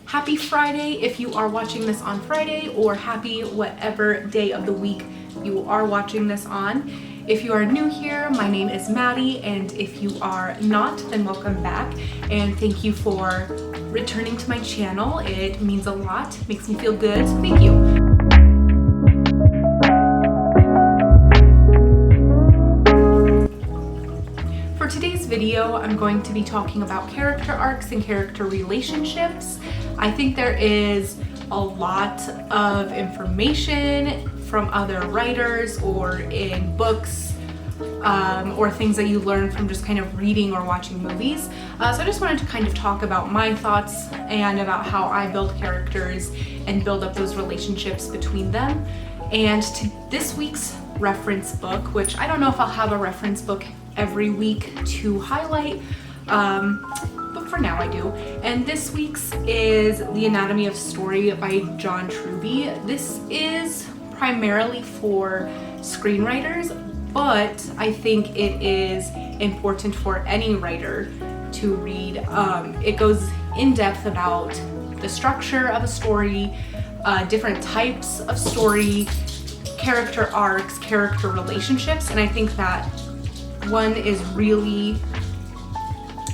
Happy Friday if you are watching this on Friday, or happy whatever day of the week you are watching this on. If you are new here, my name is Maddie, and if you are not, then welcome back, and thank you for returning to my channel. It means a lot, makes me feel good, so thank you. For today's video, I'm going to be talking about character arcs and character relationships. I think there is a lot of information from other writers or in books or things that you learn from just kind of reading or watching movies. So I just wanted to kind of talk about my thoughts and about how I build characters and build up those relationships between them. And to this week's reference book, which I don't know if I'll have a reference book every week to highlight, but for now I do. And this week's is The Anatomy of Story by John Truby. This is primarily for screenwriters, but I think it is important for any writer to read. It goes in depth about the structure of a story, different types of story, character arcs, character relationships, and I think that one is really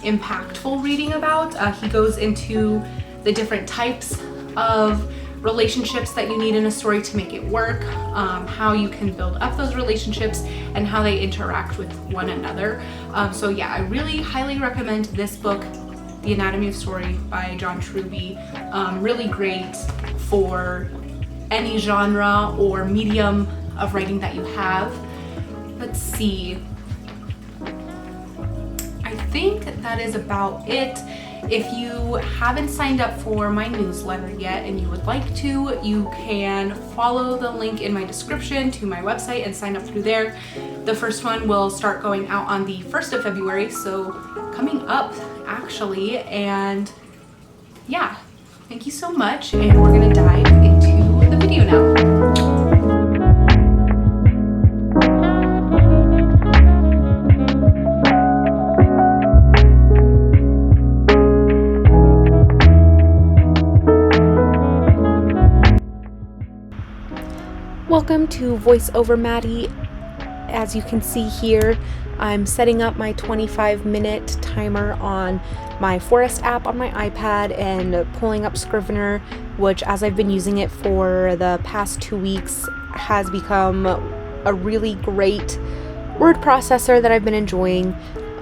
impactful reading about. He goes into the different types of relationships that you need in a story to make it work, how you can build up those relationships, and how they interact with one another. So yeah, I really highly recommend this book, The Anatomy of Story by John Truby. Really great for any genre or medium of writing that you have. Let's see. I think that is about it. If you haven't signed up for my newsletter yet and you would like to, you can follow the link in my description to my website and sign up through there. The first one will start going out on the 1st of February, so coming up actually. And yeah, thank you so much, and we're gonna dive into the video now. Welcome to VoiceOver Maddie. As you can see here, I'm setting up my 25-minute timer on my Forest app on my iPad and pulling up Scrivener, which, as I've been using it for the past 2 weeks, has become a really great word processor that I've been enjoying.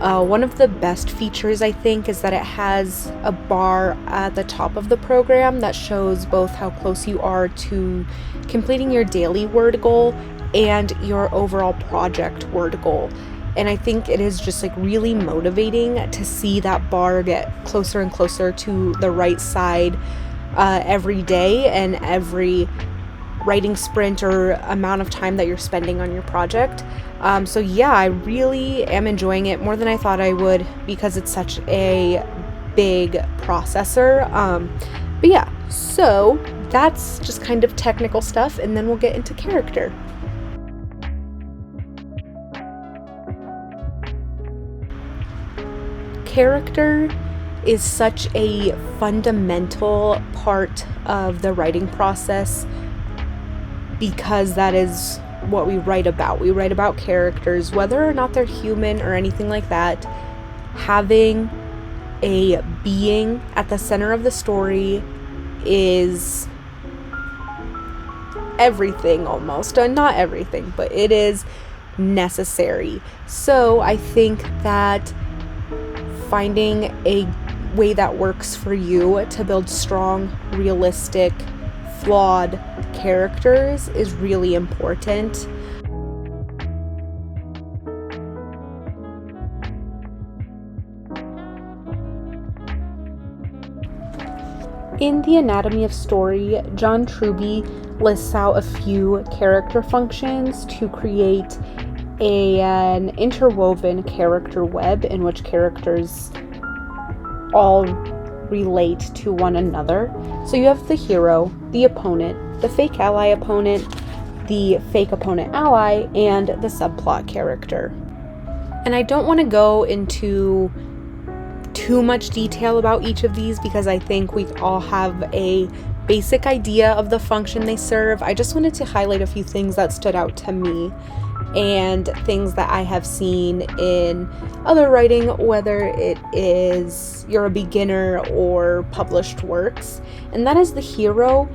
One of the best features, I think, is that it has a bar at the top of the program that shows both how close you are to completing your daily word goal and your overall project word goal. And I think it is just like really motivating to see that bar get closer and closer to the right side every day and every writing sprint or amount of time that you're spending on your project. So yeah, I really am enjoying it more than I thought I would because it's such a big processor. But yeah, so that's just kind of technical stuff, and then we'll get into character. Character is such a fundamental part of the writing process because that is what we write about. We write about characters, whether or not they're human or anything like that. Having a being at the center of the story is everything almost. Not everything, but it is necessary. So I think that finding a way that works for you to build strong, realistic, flawed characters is really important. In The Anatomy of Story, John Truby lists out a few character functions to create an interwoven character web in which characters all relate to one another. So you have the hero, the opponent, the fake ally opponent, the fake opponent ally, and the subplot character. And I don't want to go into too much detail about each of these because I think we all have a basic idea of the function they serve. I just wanted to highlight a few things that stood out to me and things that I have seen in other writing, whether it is you're a beginner or published works. And that is the hero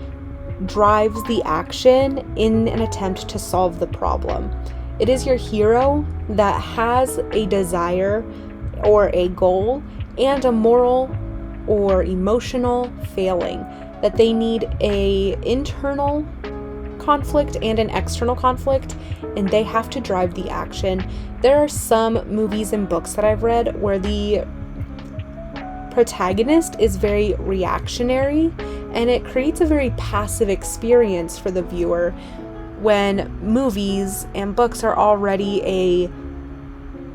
drives the action in an attempt to solve the problem. It is your hero that has a desire or a goal and a moral or emotional failing, that they need a internal conflict and an external conflict, and they have to drive the action. There are some movies and books that I've read where the protagonist is very reactionary, and it creates a very passive experience for the viewer when movies and books are already a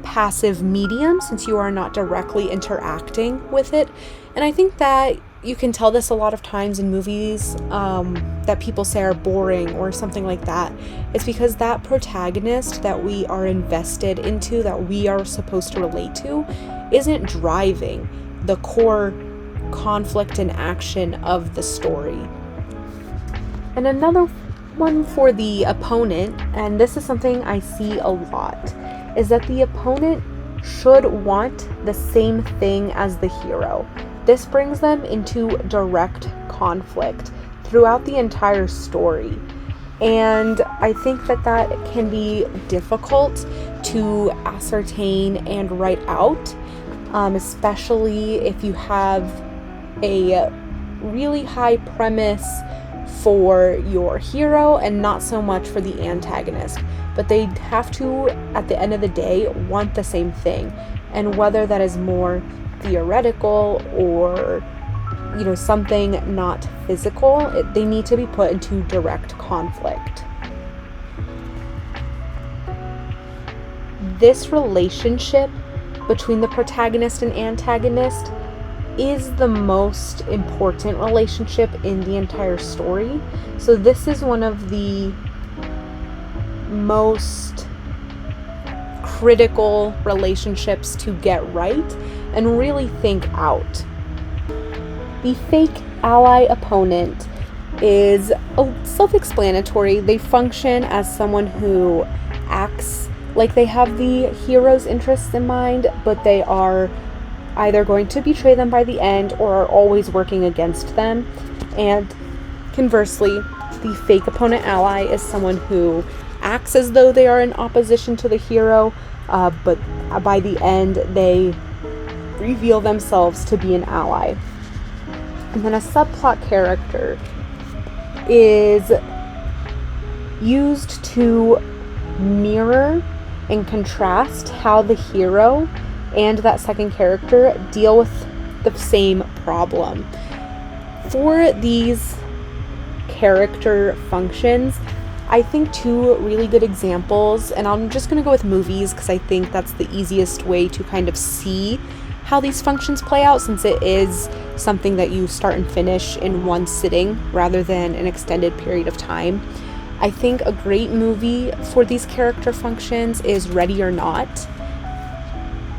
passive medium since you are not directly interacting with it. And I think that you can tell this a lot of times in movies that people say are boring or something like that. It's because that protagonist that we are invested into, that we are supposed to relate to, isn't driving the core conflict and action of the story. And another one for the opponent, and this is something I see a lot, is that the opponent should want the same thing as the hero. This brings them into direct conflict throughout the entire story. And I think that that can be difficult to ascertain and write out, especially if you have a really high premise for your hero and not so much for the antagonist. But they have to, at the end of the day, want the same thing. And whether that is more theoretical or, something not physical, they need to be put into direct conflict. This relationship between the protagonist and antagonist is the most important relationship in the entire story. So this is one of the most critical relationships to get right and really think out. The fake ally opponent is self-explanatory. They function as someone who acts like they have the hero's interests in mind, but they are either going to betray them by the end or are always working against them. And conversely, the fake opponent ally is someone who acts as though they are in opposition to the hero, but by the end they reveal themselves to be an ally. And then a subplot character is used to mirror and contrast how the hero and that second character deal with the same problem. For these character functions, I think two really good examples, and I'm just going to go with movies because I think that's the easiest way to kind of see how these functions play out, since it is something that you start and finish in one sitting rather than an extended period of time. I think a great movie for these character functions is Ready or Not.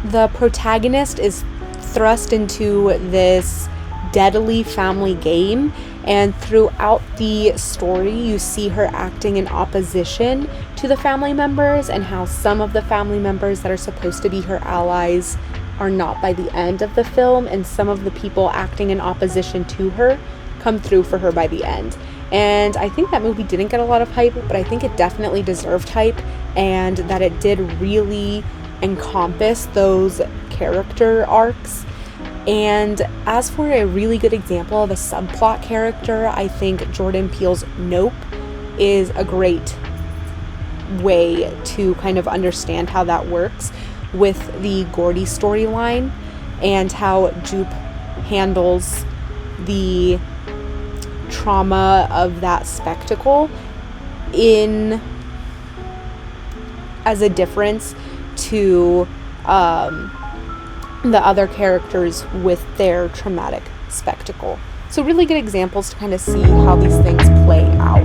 The protagonist is thrust into this deadly family game, and throughout the story you see her acting in opposition to the family members, and how some of the family members that are supposed to be her allies are not by the end of the film, and some of the people acting in opposition to her come through for her by the end. And I think that movie didn't get a lot of hype, but I think it definitely deserved hype, and that it did really encompass those character arcs. And as for a really good example of a subplot character, I think Jordan Peele's Nope is a great way to kind of understand how that works with the Gordy storyline and how Jupe handles the trauma of that spectacle in as a difference to the other characters with their traumatic spectacle. So really good examples to kind of see how these things play out.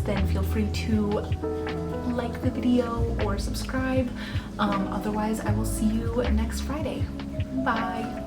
then feel free to like the video or subscribe. Otherwise, I will see you next Friday. Bye.